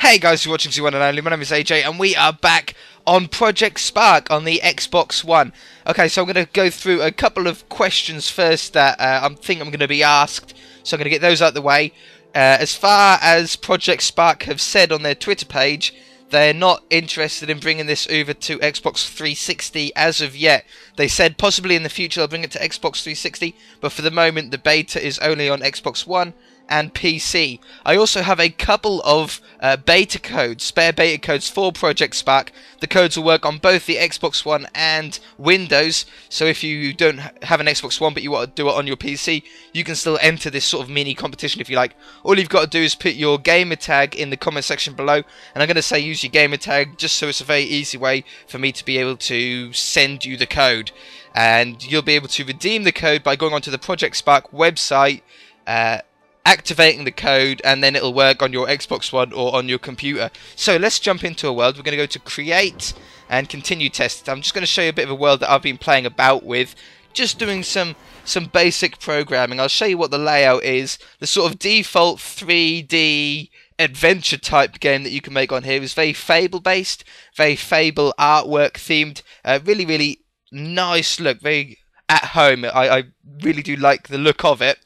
Hey guys, you're watching Z1 and Only. My name is AJ and we are back on Project Spark on the Xbox One. Okay, so I'm going to go through a couple of questions first that I think I'm going to be asked. So I'm going to get those out of the way. As far as Project Spark have said on their Twitter page, they're not interested in bringing this over to Xbox 360 as of yet. They said possibly in the future they'll bring it to Xbox 360, but for the moment the beta is only on Xbox One and PC. I also have a couple of beta codes, spare beta codes for Project Spark. The codes will work on both the Xbox One and Windows, so if you don't have an Xbox One but you want to do it on your PC, you can still enter this sort of mini competition if you like. All you've got to do is put your gamertag in the comment section below, and I'm going to say use your gamertag just so it's a very easy way for me to be able to send you the code. And you'll be able to redeem the code by going onto the Project Spark website, activating the code, and then it'll work on your Xbox One or on your computer. So let's jump into a world. We're going to go to create and continue test. I'm just going to show you a bit of a world that I've been playing about with, just doing some basic programming. I'll show you what the layout is. The sort of default 3D adventure type game that you can make on here is very Fable based, very Fable artwork themed, really nice look, very at home. I really do like the look of it.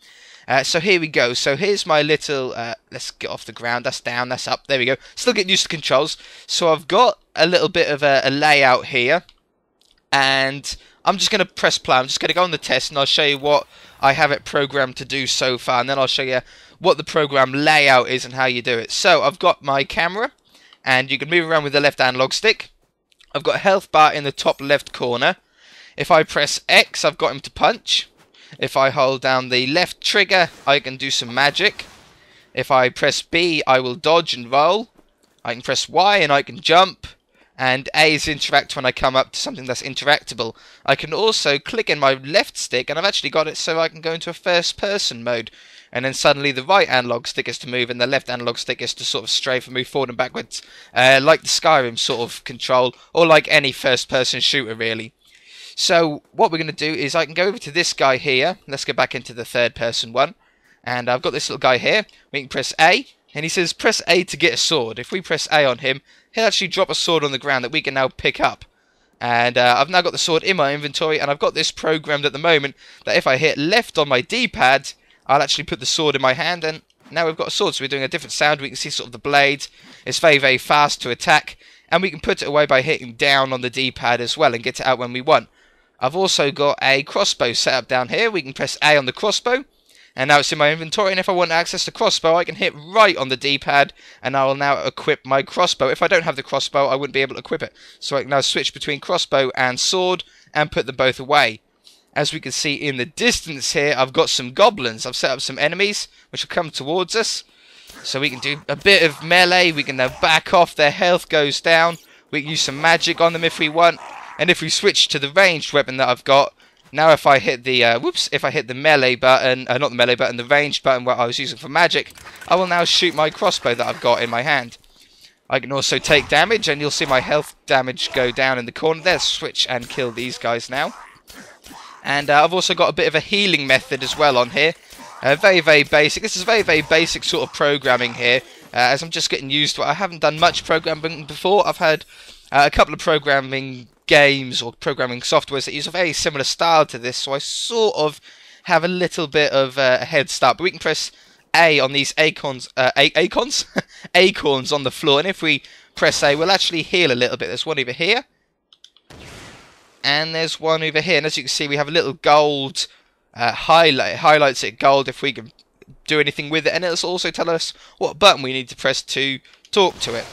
So here we go. So here's my little, let's get off the ground, that's down, that's up, there we go. Still getting used to the controls. So I've got a little bit of a layout here, and I'm just going to press play. I'm just going to go on the test and I'll show you what I have it programmed to do so far, and then I'll show you what the program layout is and how you do it. So I've got my camera, and you can move around with the left analog stick. I've got a health bar in the top left corner. If I press X, I've got him to punch. If I hold down the left trigger, I can do some magic. If I press B, I will dodge and roll. I can press Y and I can jump. And A is interact when I come up to something that's interactable. I can also click in my left stick, and I've actually got it so I can go into a first person mode. And then suddenly the right analog stick is to move and the left analog stick is to sort of strafe and move forward and backwards. Like the Skyrim sort of control, or like any first person shooter really. So what we're going to do is I can go over to this guy here. Let's go back into the third person one. And I've got this little guy here. We can press A. And he says press A to get a sword. If we press A on him, he'll actually drop a sword on the ground that we can now pick up. And I've now got the sword in my inventory. And I've got this programmed at the moment that if I hit left on my D-pad, I'll actually put the sword in my hand. And now we've got a sword. So we're doing a different sound. We can see sort of the blade. It's very fast to attack. And we can put it away by hitting down on the D-pad as well and get it out when we want. I've also got a crossbow set up down here. We can press A on the crossbow, and now it's in my inventory, and if I want to access the crossbow, I can hit right on the D-pad, and I will now equip my crossbow. If I don't have the crossbow, I wouldn't be able to equip it. So I can now switch between crossbow and sword, and put them both away. As we can see in the distance here, I've got some goblins. I've set up some enemies, which will come towards us. So we can do a bit of melee. We can now back off. Their health goes down. We can use some magic on them if we want. And if we switch to the ranged weapon that I've got, now if I hit the, if I hit the melee button, not the melee button, the ranged button what I was using for magic, I will now shoot my crossbow that I've got in my hand. I can also take damage, and you'll see my health damage go down in the corner there. Switch and kill these guys now. And I've also got a bit of a healing method as well on here. Very basic. This is very basic sort of programming here, as I'm just getting used to it. I haven't done much programming before. I've had a couple of programming games or programming softwares that use a very similar style to this, so I sort of have a little bit of a head start. But we can press A on these acorns on the floor, and if we press A, we'll actually heal a little bit. There's one over here, and there's one over here, and as you can see, we have a little gold highlights it gold if we can do anything with it, and it'll also tell us what button we need to press to talk to it.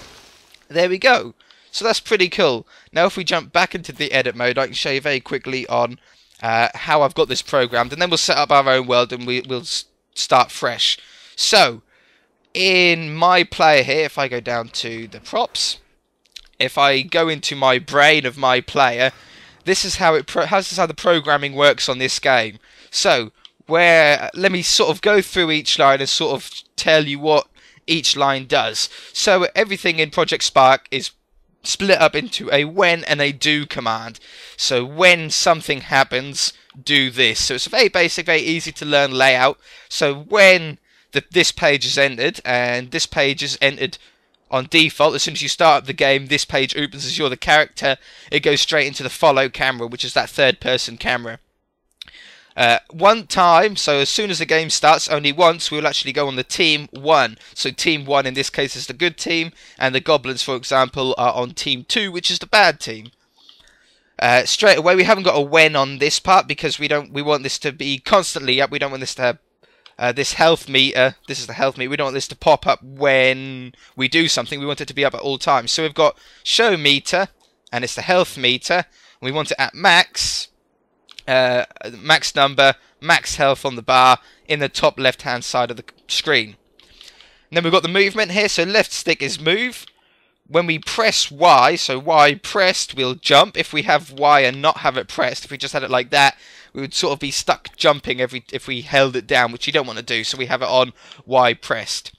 There we go. So that's pretty cool. Now if we jump back into the edit mode, I can show you very quickly on how I've got this programmed, and then we'll set up our own world and we'll start fresh. So in my player here, if I go down to the props, if I go into my brain of my player, this is how the programming works on this game. So let me sort of go through each line and sort of tell you what each line does. So everything in Project Spark is split up into a when and a do command. So when something happens, do this. So it's a very basic, very easy to learn layout. So when this page is entered, and this page is entered on default, as soon as you start up the game, this page opens as you're the character. It goes straight into the follow camera, which is that third-person camera. One time, so as soon as the game starts, only once, we'll actually go on the Team 1. So Team 1 in this case is the good team, and the Goblins, for example, are on Team 2, which is the bad team. Straight away, we haven't got a when on this part because we want this to be constantly up. We don't want this to have this health meter. This is the health meter. We don't want this to pop up when we do something. We want it to be up at all times. So we've got show meter, and it's the health meter. We want it at max. Max number, max health on the bar in the top left hand side of the screen. And then we've got the movement here, so left stick is move. When we press Y, so Y pressed, we'll jump. If we have Y and not have it pressed, if we just had it like that, we would sort of be stuck jumping if we held it down, which you don't want to do, so we have it on Y pressed.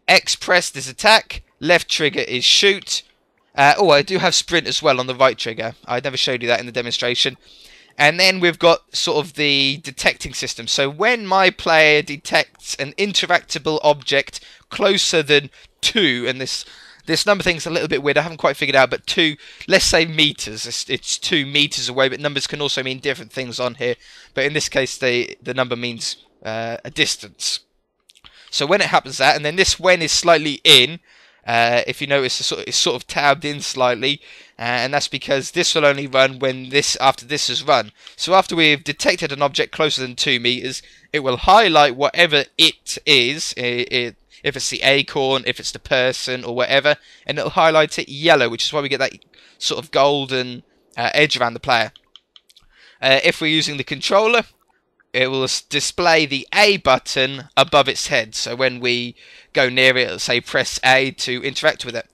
X pressed is attack, left trigger is shoot. Oh, I do have sprint as well on the right trigger. I never showed you that in the demonstration. And then we've got sort of the detecting system. So when my player detects an interactable object closer than 2, and this number thing's a little bit weird, I haven't quite figured out, but 2, let's say meters, it's 2 meters away, but numbers can also mean different things on here. But in this case, the number means a distance. So when it happens that, and then this when is slightly in, if you notice, it's sort of tabbed in slightly, and that's because this will only run when after this is run. So after we've detected an object closer than 2 meters, it will highlight whatever it is, if it's the acorn, if it's the person, or whatever, and it'll highlight it yellow, which is why we get that sort of golden edge around the player. If we're using the controller, it will display the A button above its head. So when we go near it, it'll say press A to interact with it.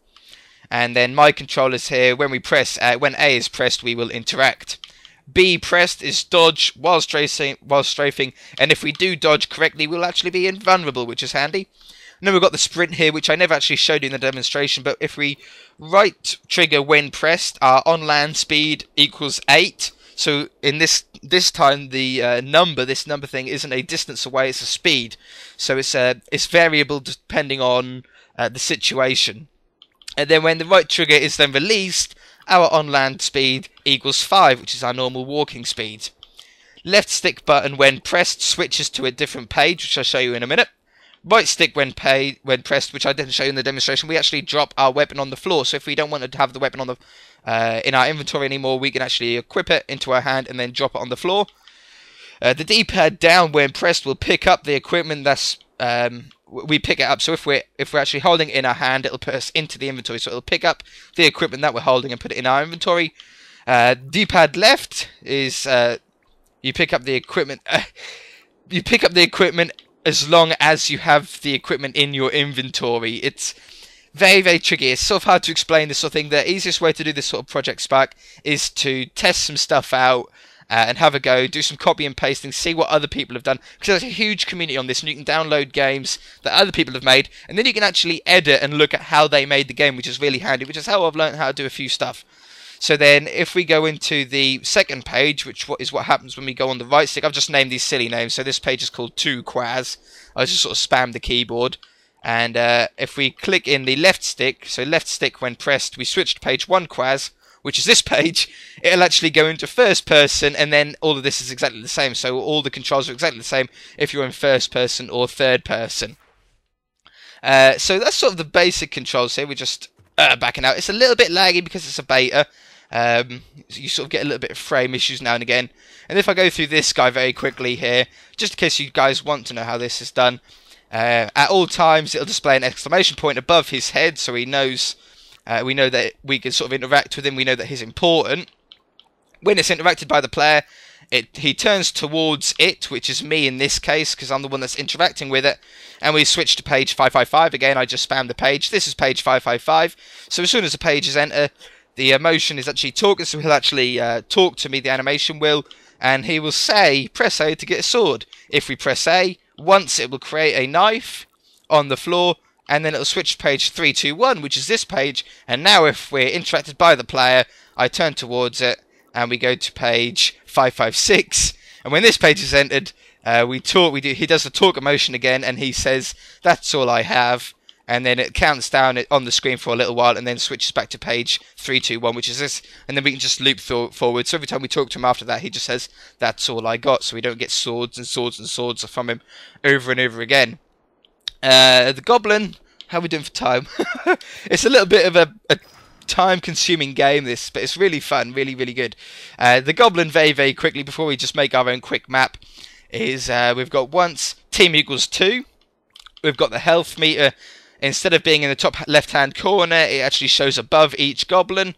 And then my controller's here. When when A is pressed, we will interact. B pressed is dodge while strafing, and if we do dodge correctly, we'll actually be invulnerable, which is handy. And then we've got the sprint here, which I never actually showed you in the demonstration, but if we right trigger when pressed, our on-land speed equals 8. So in this time, the this number thing isn't a distance away; it's a speed. So it's variable depending on the situation. And then when the right trigger is then released, our on-land speed equals 5, which is our normal walking speed. Left stick button when pressed switches to a different page, which I'll show you in a minute. Right stick when pressed, which I didn't show you in the demonstration, we actually drop our weapon on the floor. So if we don't want to have the weapon on the in our inventory anymore, we can actually equip it into our hand and then drop it on the floor. The D-pad down when pressed will pick up the equipment that's we pick it up. So if we're actually holding it in our hand, it'll put us into the inventory. So it'll pick up the equipment that we're holding and put it in our inventory. D-pad left is you pick up the equipment. You pick up the equipment as long as you have the equipment in your inventory. It's very, very tricky. It's sort of hard to explain this sort of thing. The easiest way to do this sort of Project Spark is to test some stuff out and have a go, do some copy and pasting, see what other people have done, because there's a huge community on this, and you can download games that other people have made, and then you can actually edit and look at how they made the game, which is really handy, which is how I've learned how to do a few stuff. So then, if we go into the second page, which is what happens when we go on the right stick, I've just named these silly names, so this page is called 2 Quaz. I just sort of spam the keyboard, and if we click in the left stick, so left stick when pressed, we switch to page 1 Quaz, which is this page, it'll actually go into first person, and then all of this is exactly the same. So all the controls are exactly the same if you're in first person or third person. So that's sort of the basic controls here. We're just backing out. It's a little bit laggy because it's a beta. You sort of get a little bit of frame issues now and again. And if I go through this guy very quickly here, just in case you guys want to know how this is done, at all times it'll display an exclamation point above his head, so he knows. We know that we can sort of interact with him. We know that he's important. When it's interacted by the player, he turns towards it, which is me in this case, because I'm the one that's interacting with it. And we switch to page 555. Again, I just spammed the page. This is page 555. So as soon as the page is entered, the emotion is actually talking. So he'll actually talk to me, the animation will. And he will say, press A to get a sword. If we press A, once it will create a knife on the floor. And then it'll switch to page 321, which is this page. And now if we're interacted by the player, I turn towards it, and we go to page 556. And when this page is entered, he does the talk emotion again, and he says, "That's all I have." and then it counts down on the screen for a little while, and then switches back to page 321, which is this, and then we can just loop forward. So every time we talk to him after that, he just says, "That's all I got," so we don't get swords and swords and swords from him over and over again. The Goblin, how are we doing for time? It's a little bit of a time-consuming game, this, but it's really fun, really, really good. The Goblin, very, very quickly, before we just make our own quick map, is we've got once team equals 2. We've got the health meter. Instead of being in the top left-hand corner, it actually shows above each Goblin.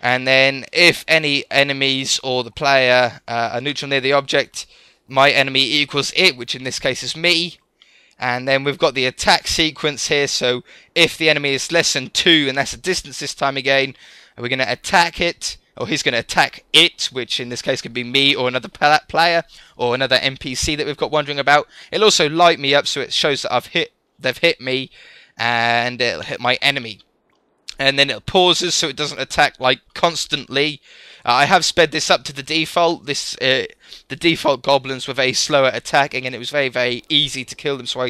And then if any enemies or the player are neutral near the object, my enemy equals it, which in this case is me. And then we've got the attack sequence here, so if the enemy is less than 2, and that's a distance this time again, we're going to attack it, or he's going to attack it, which in this case could be me or another player, or another NPC that we've got wandering about. It'll also light me up, so it shows that they've hit me, and it'll hit my enemy. And then it pauses, so it doesn't attack like constantly. I have sped this up to the default. The default goblins were very slow at attacking, and it was very, very easy to kill them, so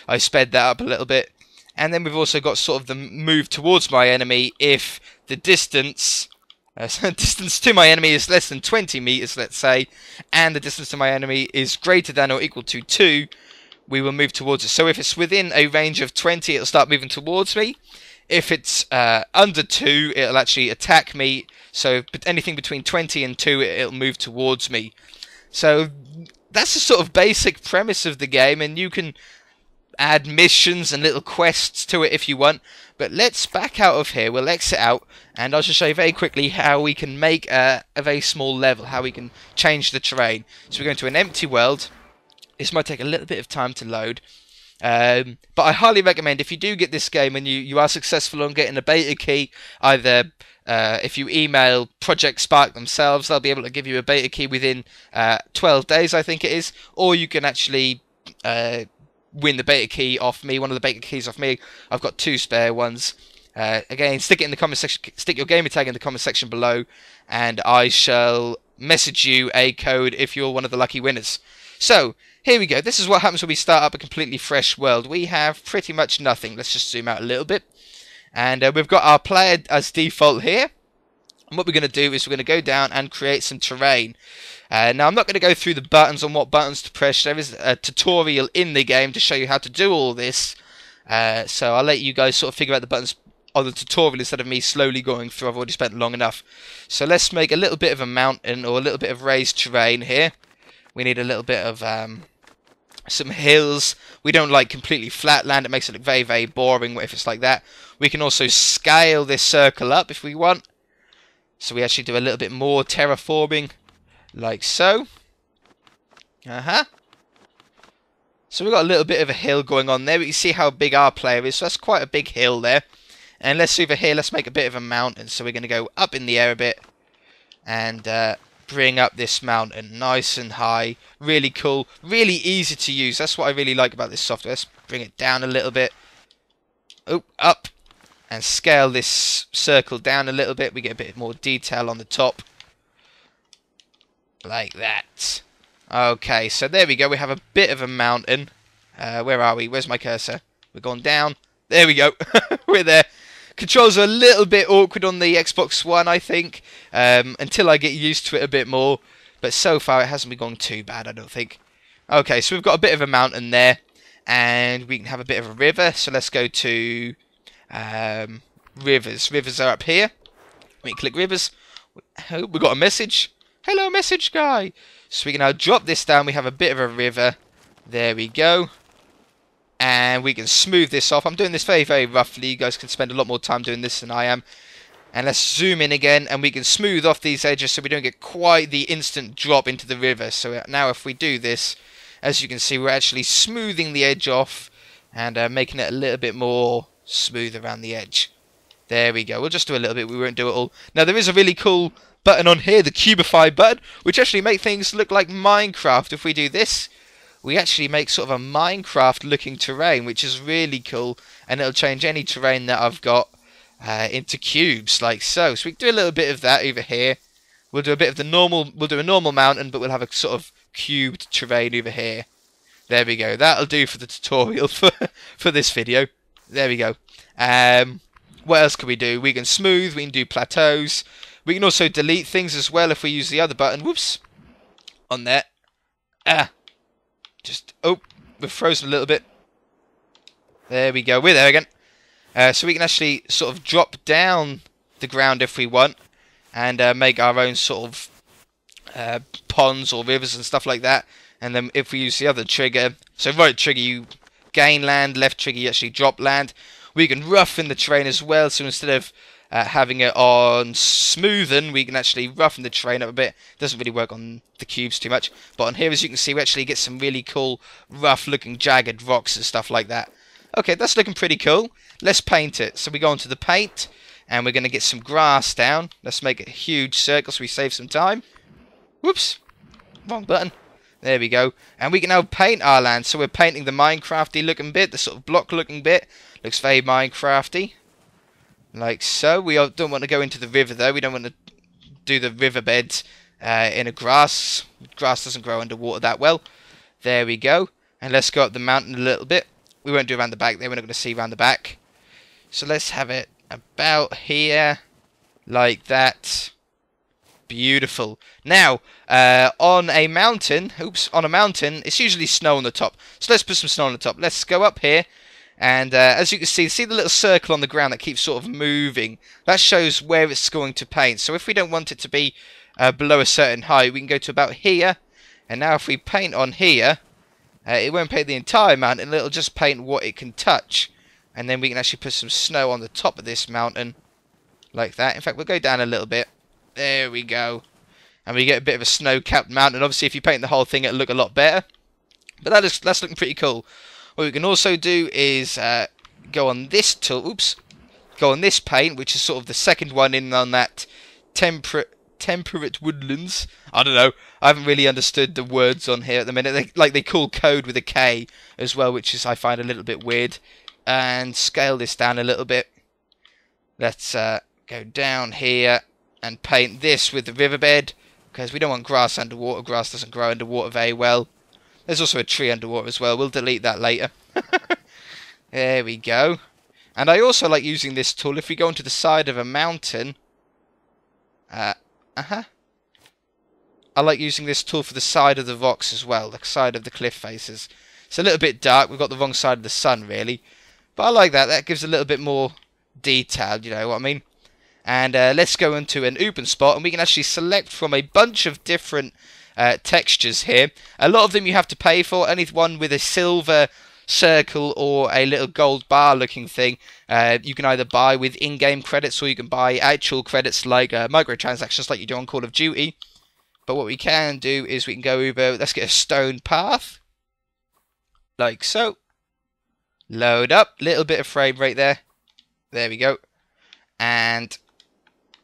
I sped that up a little bit. And then we've also got sort of the move towards my enemy if the distance to my enemy is less than 20 meters, let's say, and the distance to my enemy is greater than or equal to 2, we will move towards it. So if it's within a range of 20, it'll start moving towards me. If it's under 2, it'll actually attack me. So anything between 20 and 2, it'll move towards me. So that's the sort of basic premise of the game, and you can add missions and little quests to it if you want. But let's back out of here. We'll exit out, and I'll just show you very quickly how we can make a very small level, how we can change the terrain. So we're going to an empty world. This might take a little bit of time to load. But I highly recommend, if you do get this game and you are successful on getting a beta key, either if you email Project Spark themselves, they'll be able to give you a beta key within 12 days, I think it is, or you can actually win the beta key off me, one of the beta keys off me. I've got 2 spare ones. Again, stick it in the comment section, stick your gamer tag in the comment section below, and I shall message you a code if you're one of the lucky winners. So, here we go. This is what happens when we start up a completely fresh world. We have pretty much nothing. Let's just zoom out a little bit. And we've got our player as default here. And what we're going to do is we're going to go down and create some terrain. Now, I'm not going to go through the buttons on what buttons to press. There is a tutorial in the game to show you how to do all this. So I'll let you guys sort of figure out the buttons on the tutorial instead of me slowly going through. I've already spent long enough. So let's make a little bit of a mountain or a little bit of raised terrain here. We need a little bit of some hills. We don't like completely flat land. It makes it look very, very boring if it's like that. We can also scale this circle up if we want. So we actually do a little bit more terraforming, like so. So we've got a little bit of a hill going on there. We can see how big our player is. So that's quite a big hill there. And let's over here, let's make a bit of a mountain. So we're going to go up in the air a bit and bring up this mountain nice and high. Really cool, really easy to use. That's what I really like about this software. Let's bring it down a little bit. Oh, up. And scale this circle down a little bit. We get a bit more detail on the top. Like that. Okay, so there we go. We have a bit of a mountain. Where are we? Where's my cursor? We're going down. There we go. We're there. Controls are a little bit awkward on the Xbox One, I think, until I get used to it a bit more. But so far, it hasn't been going too bad, I don't think. Okay, so we've got a bit of a mountain there, and we can have a bit of a river. So let's go to rivers. Rivers are up here. We can click rivers. Oh, we got a message. Hello, message guy. So we can now drop this down. We have a bit of a river. There we go. And we can smooth this off. I'm doing this very, very roughly. You guys can spend a lot more time doing this than I am. And let's zoom in again, and we can smooth off these edges so we don't get quite the instant drop into the river. So now if we do this, as you can see, we're actually smoothing the edge off and making it a little bit more smooth around the edge. There we go. We'll just do a little bit. We won't do it all. Now, there is a really cool button on here, the Cubify button, which actually makes things look like Minecraft. If we do this, we actually make sort of a Minecraft looking terrain, which is really cool, and it'll change any terrain that I've got into cubes, like so. So we can do a little bit of that over here. We'll do a bit of the normal, we'll do a normal mountain, but we'll have a sort of cubed terrain over here. There we go. That'll do for the tutorial for this video. There we go. What else can we do? We can smooth, we can do plateaus. We can also delete things as well if we use the other button. Whoops. On there. Oh, we're frozen a little bit. There we go. We're there again. So we can actually sort of drop down the ground if we want. And make our own sort of ponds or rivers and stuff like that. And then if we use the other trigger, so right trigger you gain land, left trigger you actually drop land. We can roughen the terrain as well, so instead of having it on smoothen, we can actually roughen the terrain up a bit. It doesn't really work on the cubes too much, but on here, as you can see, we actually get some really cool, rough-looking, jagged rocks and stuff like that. Okay, that's looking pretty cool. Let's paint it. So we go onto the paint, and we're going to get some grass down. Let's make a huge circle so we save some time. Whoops, wrong button. There we go. And we can now paint our land. So we're painting the Minecrafty looking bit, the sort of block looking bit. Looks very Minecrafty. Like so. We don't want to go into the river though. We don't want to do the riverbed in a grass. Grass doesn't grow underwater that well. There we go. And let's go up the mountain a little bit. We won't do around the back there. We're not going to see around the back. So let's have it about here. Like that. Beautiful. Now, on a mountain, it's usually snow on the top. So let's put some snow on the top. Let's go up here, and as you can see the little circle on the ground that keeps sort of moving. That shows where it's going to paint. So if we don't want it to be below a certain height, we can go to about here. And now if we paint on here, it won't paint the entire mountain. It'll just paint what it can touch. And then we can actually put some snow on the top of this mountain, like that. In fact, we'll go down a little bit. There we go. And we get a bit of a snow-capped mountain. Obviously, if you paint the whole thing, it'll look a lot better. But that's looking pretty cool. What we can also do is go on this tool. Oops. Go on this paint, which is sort of the second one in on that temperate woodlands. I don't know. I haven't really understood the words on here at the minute. They call code with a K as well, which is I find a little bit weird. And scale this down a little bit. Let's go down here and paint this with the riverbed, because we don't want grass underwater. Grass doesn't grow underwater very well. There's also a tree underwater as well. We'll delete that later. There we go. And I also like using this tool if we go onto the side of a mountain. I like using this tool for the side of the rocks as well, the side of the cliff faces. It's a little bit dark. We've got the wrong side of the sun, really. But I like that. That gives a little bit more detail, you know what I mean? And let's go into an open spot, and we can actually select from a bunch of different textures here. A lot of them you have to pay for. Only one with a silver circle or a little gold bar looking thing you can either buy with in-game credits, or you can buy actual credits like microtransactions like you do on Call of Duty. But what we can do is we can go over, let's get a stone path, like so. Load up, little bit of frame rate there. There we go. And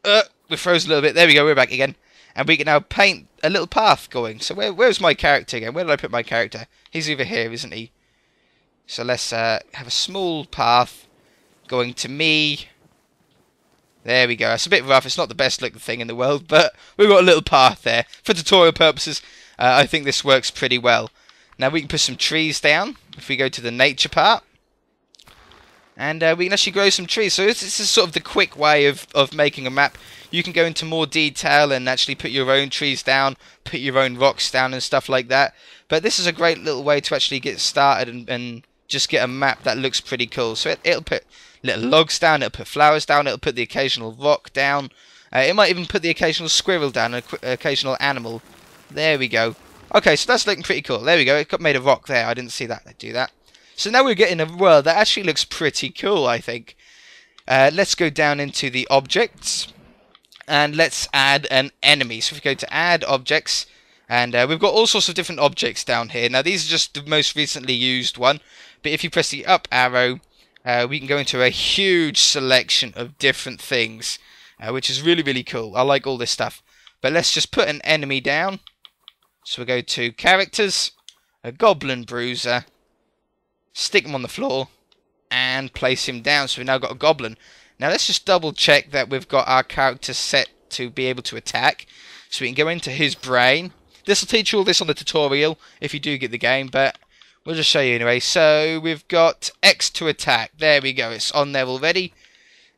we're frozen a little bit. There we go, we're back again. And we can now paint a little path going. So where's my character again? Where did I put my character? He's over here, isn't he? So let's have a small path going to me. There we go. It's a bit rough. It's not the best looking thing in the world, but we've got a little path there. For tutorial purposes, I think this works pretty well. Now we can put some trees down if we go to the nature part. And we can actually grow some trees. So this is sort of the quick way of making a map. You can go into more detail and actually put your own trees down, put your own rocks down and stuff like that. But this is a great little way to actually get started and just get a map that looks pretty cool. So it'll put little logs down, it'll put flowers down, it'll put the occasional rock down. It might even put the occasional squirrel down, an occasional animal. There we go. Okay, so that's looking pretty cool. There we go. It got made a rock there. I didn't see that. They do that. So now we're getting a world that actually looks pretty cool, I think. Let's go down into the objects. And let's add an enemy. So if we go to add objects. And we've got all sorts of different objects down here. Now these are just the most recently used one. But if you press the up arrow, we can go into a huge selection of different things. Which is really, really cool. I like all this stuff. But let's just put an enemy down. So we'll go to characters. A goblin bruiser. Stick him on the floor and place him down. So we've now got a goblin. Now let's just double check that we've got our character set to be able to attack. So we can go into his brain. This will teach you all this on the tutorial if you do get the game, but we'll just show you anyway. So we've got X to attack. There we go. It's on there already.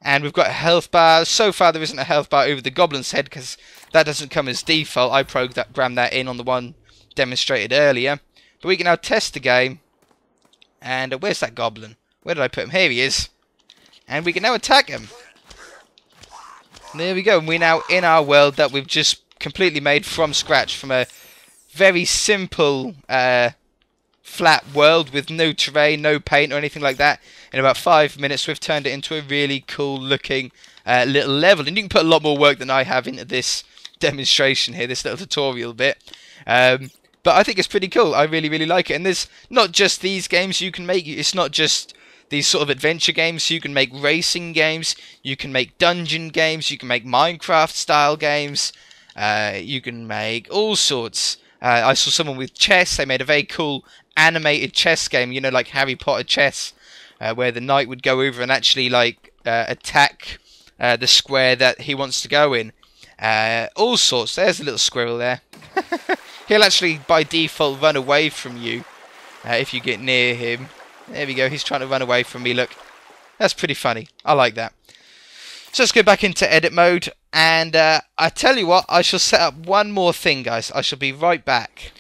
And we've got a health bar. So far there isn't a health bar over the goblin's head because that doesn't come as default. I programmed that in on the one demonstrated earlier. But we can now test the game. And where's that goblin? Where did I put him? Here he is. And we can now attack him. There we go. And we're now in our world that we've just completely made from scratch. From a very simple flat world with no terrain, no paint or anything like that. In about 5 minutes we've turned it into a really cool looking little level. And you can put a lot more work than I have into this demonstration here, this little tutorial bit. But I think it's pretty cool. I really, really like it. And there's not just these games you can make. It's not just these sort of adventure games. You can make racing games. You can make dungeon games. You can make Minecraft style games. You can make all sorts. I saw someone with chess. They made a very cool animated chess game. You know, like Harry Potter chess. Where the knight would go over and actually like attack the square that he wants to go in. All sorts. There's a little squirrel there. He'll actually, by default, run away from you if you get near him. There we go. He's trying to run away from me. Look. That's pretty funny. I like that. So let's go back into edit mode. And I tell you what, I shall set up one more thing, guys. I shall be right back.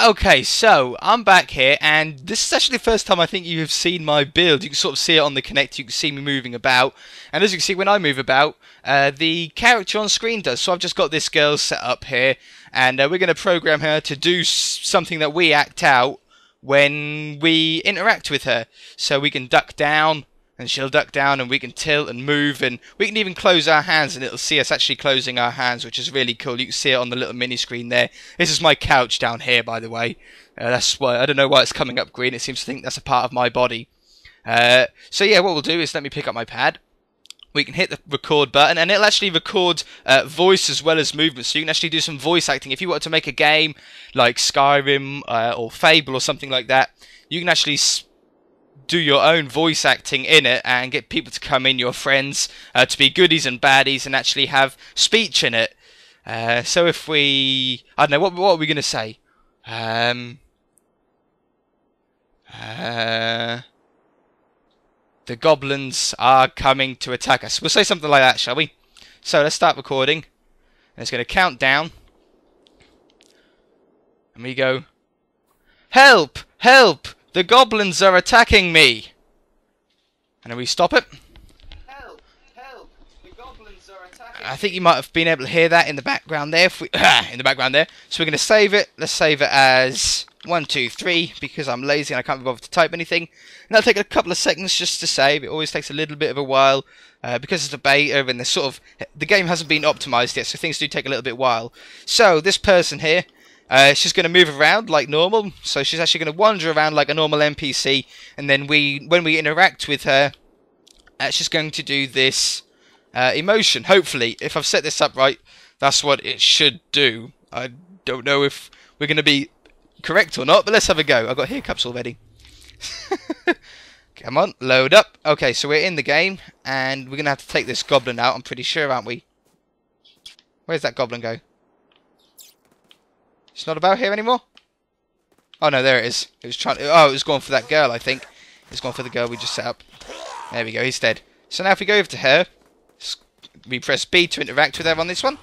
Okay, so I'm back here, and this is actually the first time I think you have seen my build. You can sort of see it on the Connect, you can see me moving about, and as you can see when I move about, the character on screen does. So I've just got this girl set up here, and we're going to program her to do something that we act out when we interact with her. So we can duck down, and she'll duck down, and we can tilt and move, and we can even close our hands, and it'll see us actually closing our hands, which is really cool. You can see it on the little mini screen there. This is my couch down here, by the way. That's why I don't know why it's coming up green. It seems to think that's a part of my body. So yeah, what we'll do is let me pick up my pad. We can hit the record button, and it'll actually record voice as well as movement, so you can actually do some voice acting. If you wanted to make a game like Skyrim or Fable or something like that, you can actually do your own voice acting in it and get people to come in, your friends, to be goodies and baddies and actually have speech in it. So if we... I don't know, what are we going to say? The goblins are coming to attack us. We'll say something like that, shall we? So let's start recording. And it's going to count down. And we go... Help! Help! The goblins are attacking me! And then we stop it. Help! Help! The goblins are attacking me. I think you might have been able to hear that in the background there. If we, in the background there. So we're going to save it. Let's save it as 1, 2, 3 because I'm lazy and I can't be bothered to type anything. And that'll take a couple of seconds just to save. It always takes a little bit of a while because it's a beta and the game hasn't been optimized yet, so things do take a little bit while. So this person here. She's going to move around like normal, so she's actually going to wander around like a normal NPC, and then when we interact with her, she's going to do this emotion. Hopefully, if I've set this up right, that's what it should do. I don't know if we're going to be correct or not, but let's have a go. I've got hiccups already. Come on, load up. Okay, so we're in the game, and we're going to have to take this goblin out, I'm pretty sure, aren't we? Where's that goblin go? It's not about here anymore? Oh no, there it is. It was trying to, oh, it was going for that girl, I think. It's going for the girl we just set up. There we go, he's dead. So now if we go over to her, we press B to interact with her on this one.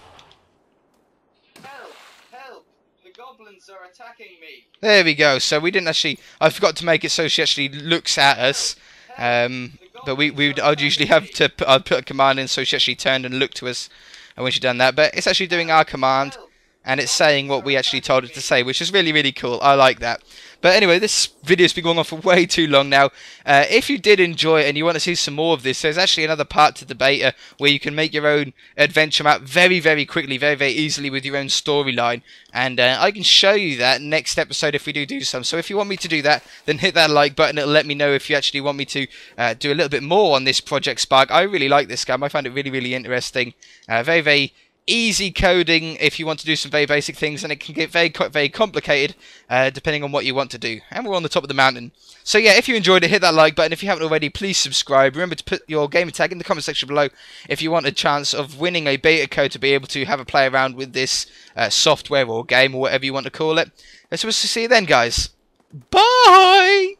Help! Help! The goblins are attacking me! There we go. So we didn't actually, I forgot to make it so she actually looks at us. But I'd usually have to I'd put a command in so she actually turned and looked to us when she'd done that. But it's actually doing our command. And it's saying what we actually told it to say, which is really, really cool. I like that. But anyway, this video's been going on for way too long now. If you did enjoy it and you want to see some more of this, there's actually another part to the beta where you can make your own adventure map very, very quickly, very, very easily with your own storyline. And I can show you that next episode if we do some. So if you want me to do that, then hit that like button. It'll let me know if you actually want me to do a little bit more on this Project Spark. I really like this game. I find it really, really interesting. Very, very easy coding if you want to do some very basic things, and it can get very complicated depending on what you want to do. And we're on the top of the mountain. So yeah, if you enjoyed it, hit that like button. If you haven't already, please subscribe. Remember to put your gamer tag in the comment section below if you want a chance of winning a beta code to be able to have a play around with this software or game or whatever you want to call it. So we'll see you then, guys. Bye!